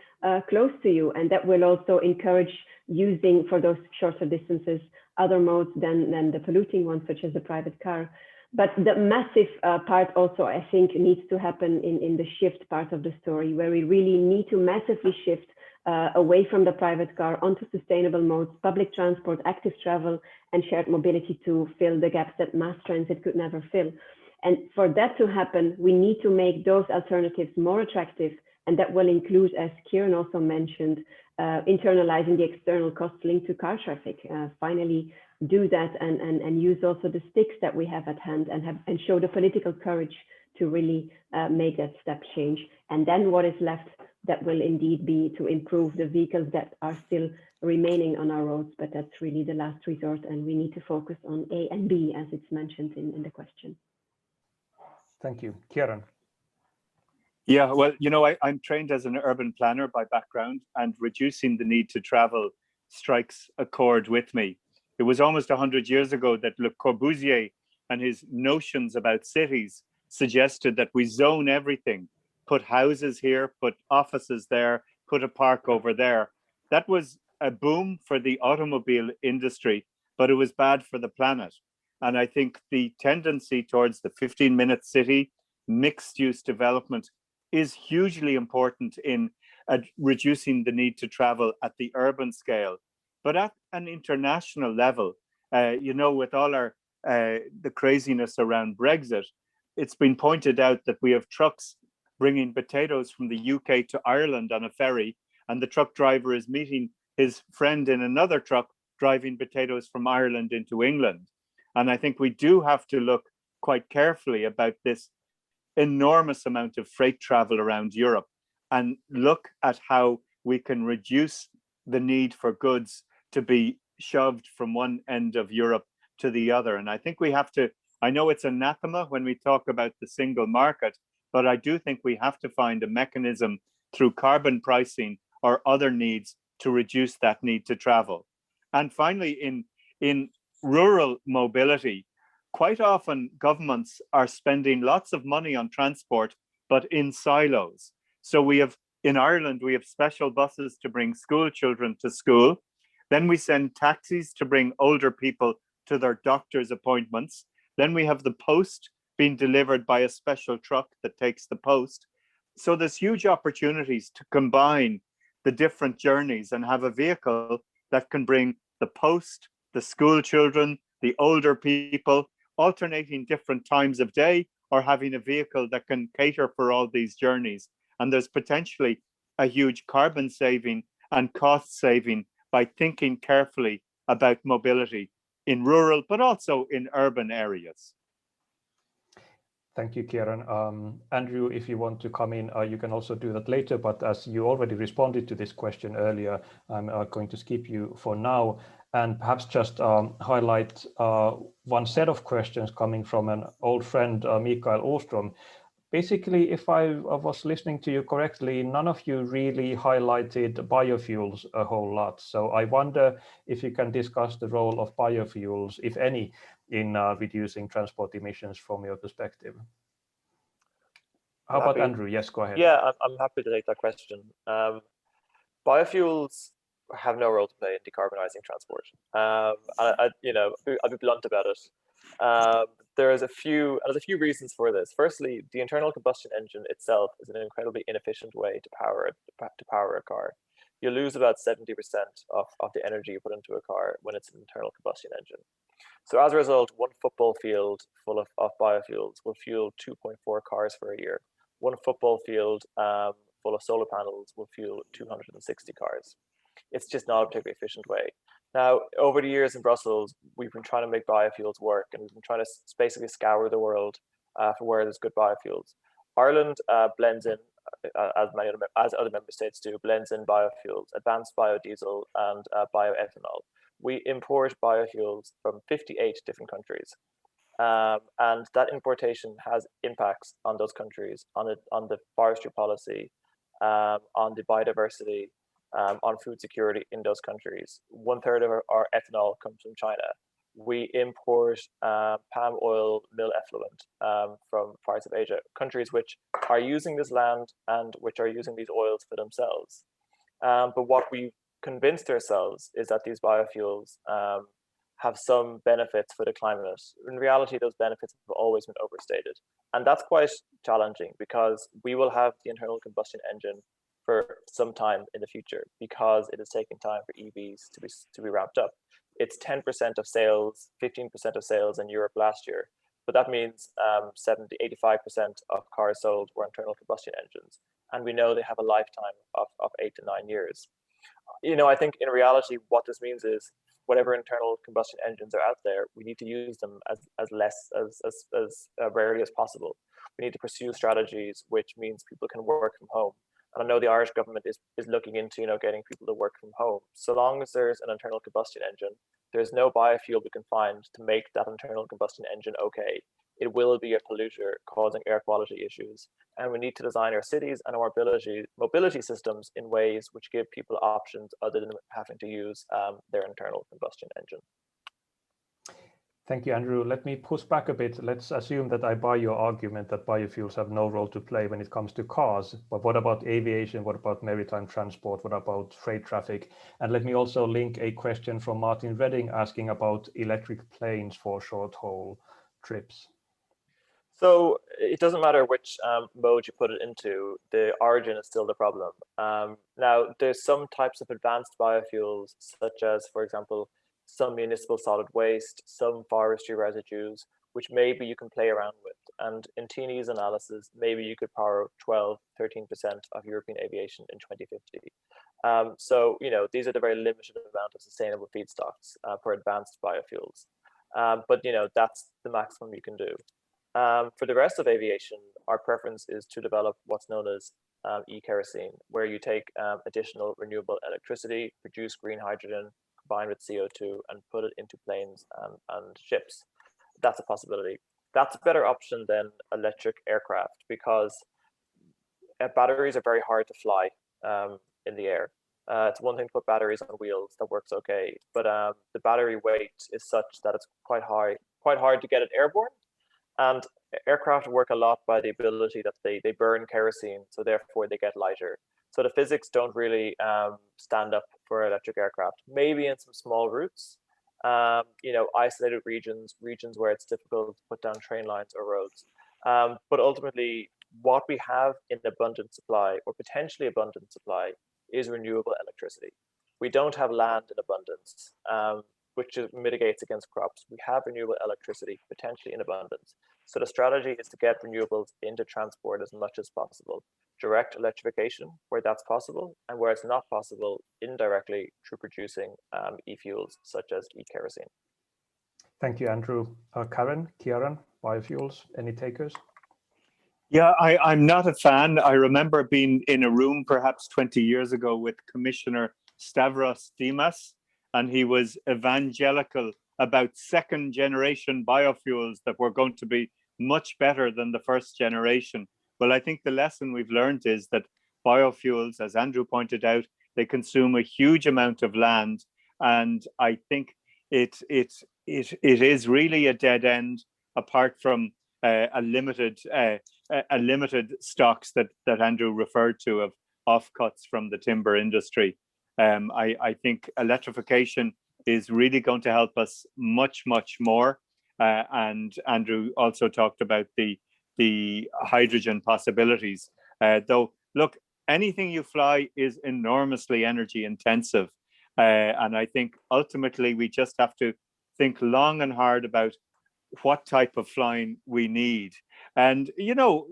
close to you. And that will also encourage using, for those shorter distances, other modes than the polluting ones, such as the private car. But the massive part also, I think, needs to happen in the shift part of the story, where we really need to massively shift away from the private car onto sustainable modes, public transport, active travel, and shared mobility to fill the gaps that mass transit could never fill. And for that to happen, we need to make those alternatives more attractive. And that will include, as Ciarán also mentioned, internalizing the external costs linked to car traffic. Finally, do that and use also the sticks that we have at hand and show the political courage to really make that step change. And then what is left, that will indeed be to improve the vehicles that are still remaining on our roads, but that's really the last resort, and we need to focus on A and B, as it's mentioned in the question. Thank you. Ciarán? Yeah, well, I'm trained as an urban planner by background, and reducing the need to travel strikes a chord with me. It was almost 100 years ago that Le Corbusier and his notions about cities suggested that we zone everything, put houses here, put offices there, put a park over there. That was a boom for the automobile industry, but it was bad for the planet. And I think the tendency towards the 15-minute city, mixed use development, is hugely important in reducing the need to travel at the urban scale. But at an international level, with all the craziness around Brexit, it's been pointed out that we have trucks bringing potatoes from the UK to Ireland on a ferry, and the truck driver is meeting his friend in another truck driving potatoes from Ireland into England. And I think we do have to look quite carefully about this enormous amount of freight travel around Europe and look at how we can reduce the need for goods to be shoved from one end of Europe to the other. And I think we have to, I know it's anathema when we talk about the single market, but I do think we have to find a mechanism through carbon pricing or other needs to reduce that need to travel. And finally, in rural mobility, quite often governments are spending lots of money on transport, but in silos. So in Ireland, we have special buses to bring school children to school. Then we send taxis to bring older people to their doctor's appointments. Then we have the post being delivered by a special truck that takes the post. So there's huge opportunities to combine the different journeys and have a vehicle that can bring the post, the school children, the older people, alternating different times of day, or having a vehicle that can cater for all these journeys. And there's potentially a huge carbon saving and cost saving by thinking carefully about mobility in rural, but also in urban areas. Thank you, Ciarán. Andrew, if you want to come in, you can also do that later, but as you already responded to this question earlier, I'm going to skip you for now and perhaps just highlight one set of questions coming from an old friend, Mikael Ostrom. Basically, if I was listening to you correctly, none of you really highlighted biofuels a whole lot. So I wonder if you can discuss the role of biofuels, if any, in reducing transport emissions from your perspective. How about Andrew? Yes, go ahead. Yeah, I'm happy to take that question. Biofuels have no role to play in decarbonizing transport. I'll be blunt about it. There's a few reasons for this. Firstly, the internal combustion engine itself is an incredibly inefficient way to power a car. You lose about 70% of the energy you put into a car when it's an internal combustion engine. So as a result, one football field full of biofuels will fuel 2.4 cars for a year. One football field full of solar panels will fuel 260 cars. It's just not a particularly efficient way. Now, over the years in Brussels, we've been trying to make biofuels work, and we've been trying to basically scour the world for where there's good biofuels. Ireland blends in, as other member states do, blends in biofuels, advanced biodiesel, and bioethanol. We import biofuels from 58 different countries. And that importation has impacts on those countries, on the forestry policy, on the biodiversity, on food security in those countries. 1/3 of our ethanol comes from China. We import palm oil mill effluent from parts of Asia, countries which are using this land and which are using these oils for themselves. But what we've convinced ourselves is that these biofuels have some benefits for the climate. In reality, those benefits have always been overstated. And that's quite challenging because we will have the internal combustion engine for some time in the future because it is taking time for EVs to be ramped up. It's 10% of sales, 15% of sales in Europe last year. But that means 85% of cars sold were internal combustion engines. And we know they have a lifetime of 8 to 9 years. I think in reality, what this means is whatever internal combustion engines are out there, we need to use them as rarely as possible. We need to pursue strategies which means people can work from home. And I know the Irish government is looking into, getting people to work from home. So long as there's an internal combustion engine, there's no biofuel we can find to make that internal combustion engine okay. It will be a polluter causing air quality issues. And we need to design our cities and our mobility systems in ways which give people options other than having to use their internal combustion engine. Thank you, Andrew. Let me push back a bit. Let's assume that I buy your argument that biofuels have no role to play when it comes to cars. But what about aviation? What about maritime transport? What about freight traffic? And let me also link a question from Martin Redding asking about electric planes for short-haul trips. So it doesn't matter which mode you put it into, the origin is still the problem. Now, there's some types of advanced biofuels, such as, for example, some municipal solid waste, some forestry residues, which maybe you can play around with. And in Teeny's analysis, maybe you could power 12, 13% of European aviation in 2050. So, these are the very limited amount of sustainable feedstocks for advanced biofuels. But, that's the maximum you can do. For the rest of aviation, our preference is to develop what's known as e-kerosene, where you take additional renewable electricity, produce green hydrogen, combine with CO2 and put it into planes and ships. That's a possibility. That's a better option than electric aircraft because batteries are very hard to fly in the air. It's one thing to put batteries on wheels, that works okay, but the battery weight is such that it's quite hard to get it airborne. And aircraft work a lot by the ability that they burn kerosene, so therefore they get lighter. So the physics don't really stand up for electric aircraft. Maybe in some small routes, isolated regions where it's difficult to put down train lines or roads. But ultimately, what we have in abundant supply or potentially abundant supply is renewable electricity. We don't have land in abundance, which mitigates against crops. We have renewable electricity potentially in abundance. So the strategy is to get renewables into transport as much as possible. Direct electrification where that's possible, and where it's not possible, indirectly through producing e-fuels such as e-kerosene. Thank you, Andrew. Ciarán, biofuels, any takers? Yeah, I'm not a fan. I remember being in a room perhaps 20 years ago with Commissioner Stavros Dimas, and he was evangelical about second generation biofuels that were going to be much better than the first generation. Well, I think the lesson we've learned is that biofuels, as Andrew pointed out, they consume a huge amount of land. And I think it is really a dead end apart from a limited stocks that Andrew referred to of offcuts from the timber industry. I think electrification is really going to help us much more. And Andrew also talked about the hydrogen possibilities. Though, look, anything you fly is enormously energy intensive. And I think ultimately we just have to think long and hard about what type of flying we need. And,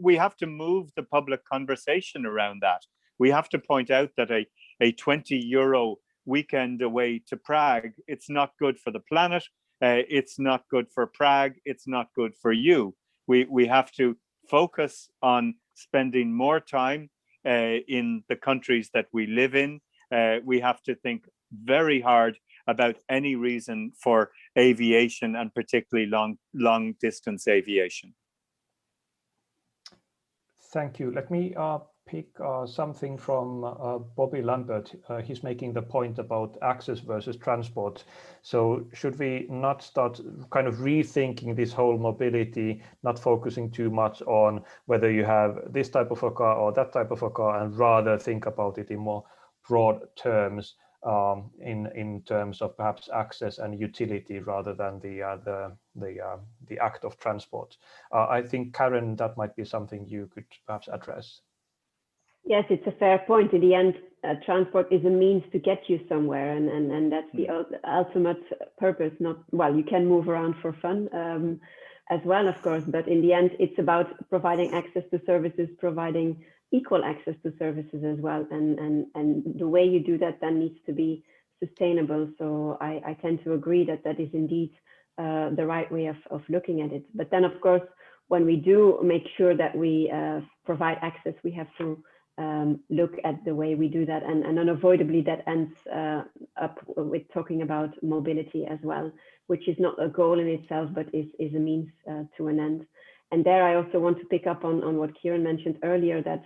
we have to move the public conversation around that. We have to point out that a 20 euro weekend away to Prague, it's not good for the planet. It's not good for Prague. It's not good for you. We have to focus on spending more time in the countries that we live in. We have to think very hard about any reason for aviation, and particularly long distance aviation. Thank you. Let me pick something from Bobby Lambert. He's making the point about access versus transport. So should we not start kind of rethinking this whole mobility, not focusing too much on whether you have this type of a car or that type of a car, and rather think about it in more broad terms, in terms of perhaps access and utility rather than the act of transport? I think, Karen, that might be something you could perhaps address. Yes, it's a fair point. In the end, transport is a means to get you somewhere, and that's the ultimate purpose. You can move around for fun as well, of course, but in the end, it's about providing access to services, providing equal access to services as well, and the way you do that then needs to be sustainable. So I tend to agree that is indeed the right way of looking at it. But then, of course, when we do make sure that we provide access, we have to look at the way we do that, and unavoidably that ends up with talking about mobility as well, which is not a goal in itself, but is a means to an end. And there I also want to pick up on what Ciarán mentioned earlier, that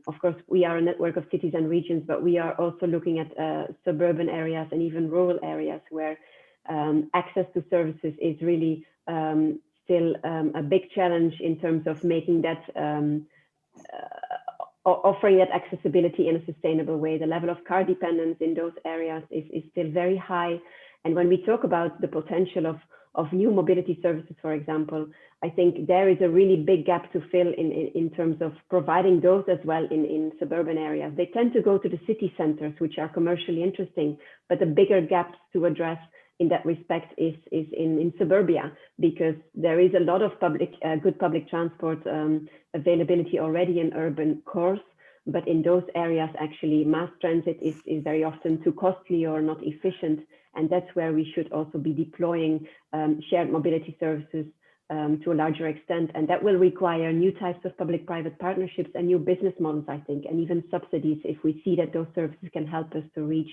of course we are a network of cities and regions, but we are also looking at suburban areas and even rural areas where access to services is really still a big challenge in terms of making that offering that accessibility in a sustainable way. The level of car dependence in those areas is still very high. And when we talk about the potential of new mobility services, for example, I think there is a really big gap to fill in terms of providing those as well in suburban areas. They tend to go to the city centers, which are commercially interesting, but the bigger gaps to address in that respect is in suburbia, because there is a lot of good public transport availability already in urban cores, but in those areas actually mass transit is very often too costly or not efficient, and that's where we should also be deploying shared mobility services to a larger extent, and that will require new types of public-private partnerships and new business models, I think, and even subsidies if we see that those services can help us to reach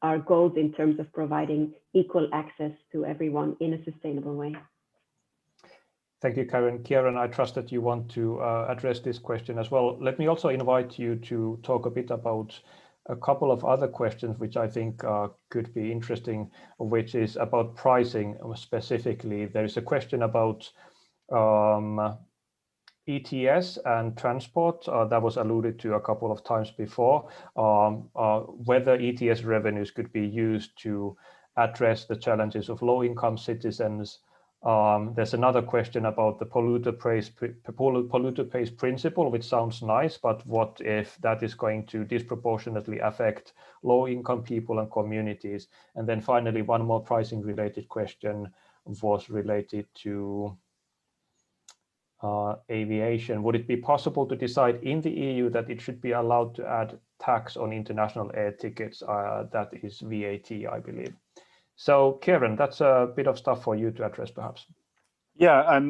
our goals in terms of providing equal access to everyone in a sustainable way. Thank you, Karen. Ciarán, I trust that you want to address this question as well. Let me also invite you to talk a bit about a couple of other questions which I think could be interesting, which is about pricing specifically. There is a question about ETS and transport that was alluded to a couple of times before, whether ETS revenues could be used to address the challenges of low-income citizens. There's another question about the polluter pays principle, which sounds nice, but what if that is going to disproportionately affect low-income people and communities? And then finally, one more pricing related question was related to aviation. Would it be possible to decide in the EU that it should be allowed to add tax on international air tickets? That is VAT, I believe. So, Ciarán, that's a bit of stuff for you to address, perhaps. Yeah,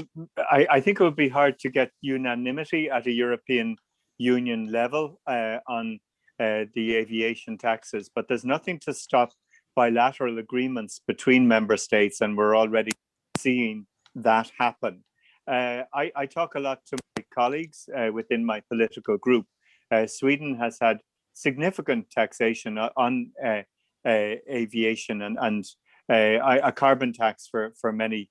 I think it would be hard to get unanimity at a European Union level on the aviation taxes, but there's nothing to stop bilateral agreements between member states, and we're already seeing that happen. I talk a lot to my colleagues within my political group. Sweden has had significant taxation on aviation and a carbon tax for many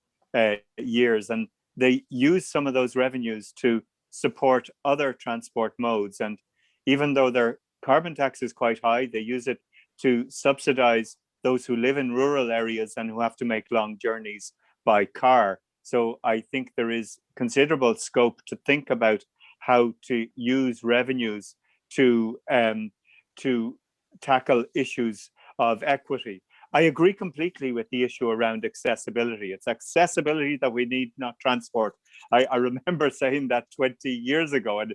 years, and they use some of those revenues to support other transport modes. And even though their carbon tax is quite high, they use it to subsidize those who live in rural areas and who have to make long journeys by car. So I think there is considerable scope to think about how to use revenues to tackle issues of equity. I agree completely with the issue around accessibility. It's accessibility that we need, not transport. I remember saying that 20 years ago, and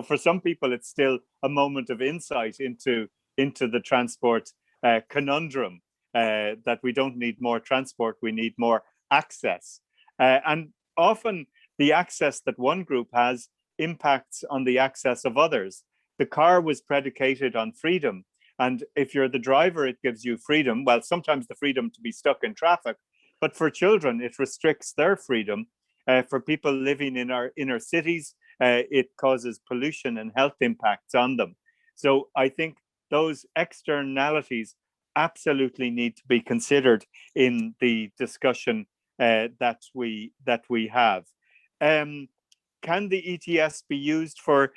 for some people it's still a moment of insight into the transport conundrum, that we don't need more transport, we need more access. And often the access that one group has impacts on the access of others. The car was predicated on freedom. And if you're the driver, it gives you freedom. Well, sometimes the freedom to be stuck in traffic, but for children, it restricts their freedom. For people living in our inner cities, it causes pollution and health impacts on them. So I think those externalities absolutely need to be considered in the discussion that we have. Can the ETS be used for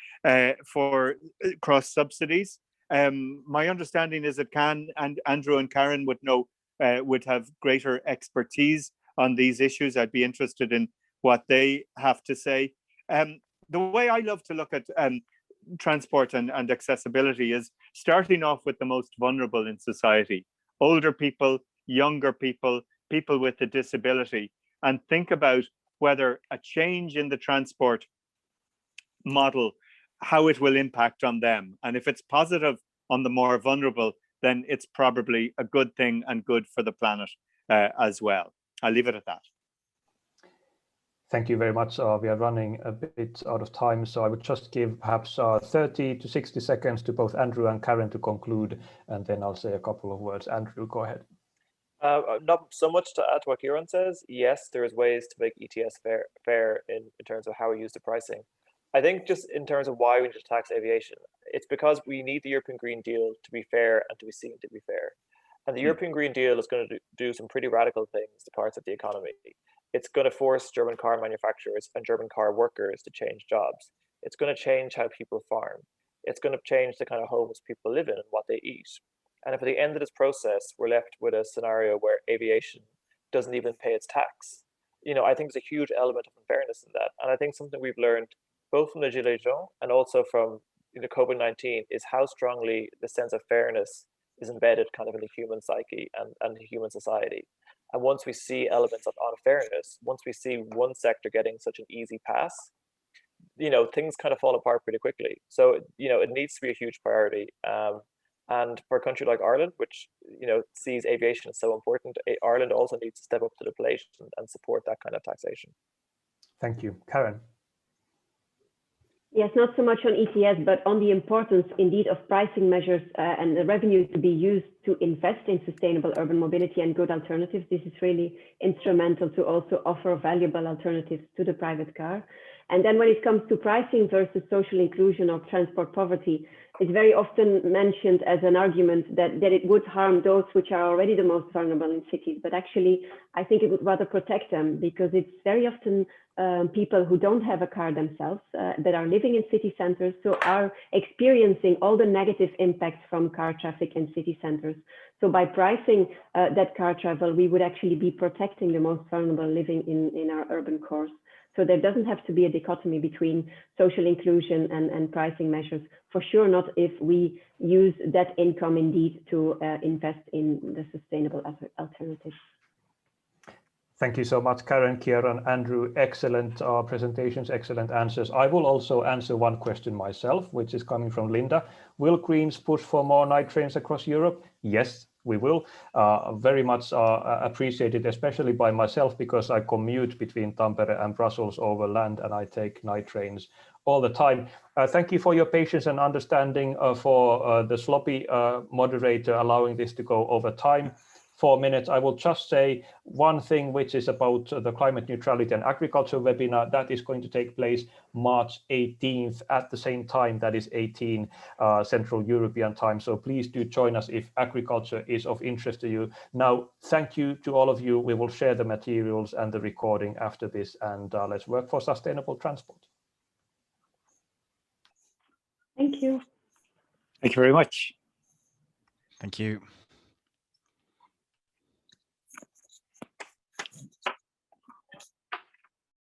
cross subsidies? My understanding is it can, and Andrew and Karen would have greater expertise on these issues. I'd be interested in what they have to say. The way I love to look at transport and accessibility is starting off with the most vulnerable in society: older people, younger people, people with a disability, and think about whether a change in the transport model, how it will impact on them. And if it's positive on the more vulnerable, then it's probably a good thing and good for the planet as well. I'll leave it at that. Thank you very much. We are running a bit out of time, so I would just give perhaps 30 to 60 seconds to both Andrew and Karen to conclude, and then I'll say a couple of words. Andrew, go ahead. Not so much to add to what Ciarán says. Yes, there's ways to make ETS fair in terms of how we use the pricing. I think just in terms of why we need to tax aviation, it's because we need the European Green Deal to be fair and to be seen to be fair. And the European Green Deal is going to do some pretty radical things to parts of the economy. It's going to force German car manufacturers and German car workers to change jobs. It's going to change how people farm. It's going to change the kind of homes people live in and what they eat. And if at the end of this process, we're left with a scenario where aviation doesn't even pay its tax, I think there's a huge element of unfairness in that. And I think something we've learned both from the Gilets jaunes and also from COVID-19 is how strongly the sense of fairness is embedded kind of in the human psyche and the human society. And once we see elements of unfairness, once we see one sector getting such an easy pass, things kind of fall apart pretty quickly. So, it needs to be a huge priority. And for a country like Ireland, which, sees aviation as so important, Ireland also needs to step up to the plate and support that kind of taxation. Thank you. Karen. Yes, not so much on ETS, but on the importance indeed of pricing measures and the revenue to be used to invest in sustainable urban mobility and good alternatives. This is really instrumental to also offer valuable alternatives to the private car. And then when it comes to pricing versus social inclusion or transport poverty, it's very often mentioned as an argument that it would harm those which are already the most vulnerable in cities. But actually, I think it would rather protect them, because it's very often people who don't have a car themselves that are living in city centers, so are experiencing all the negative impacts from car traffic in city centers. So by pricing that car travel, we would actually be protecting the most vulnerable living in our urban cores. So there doesn't have to be a dichotomy between social inclusion and pricing measures. For sure not if we use that income indeed to invest in the sustainable alternatives. Thank you so much, Karen, Ciarán, Andrew. Excellent presentations, excellent answers. I will also answer one question myself, which is coming from Linda. Will Greens push for more night trains across Europe? Yes, we will. Very much appreciated, especially by myself, because I commute between Tampere and Brussels over land, and I take night trains all the time. Thank you for your patience and understanding for the sloppy moderator allowing this to go over time. 4 minutes. I will just say one thing, which is about the climate neutrality and agriculture webinar that is going to take place March 18th at the same time, that is 18 Central European time. So please do join us if agriculture is of interest to you. Now, thank you to all of you. We will share the materials and the recording after this, and let's work for sustainable transport. Thank you. Thank you very much. Thank you.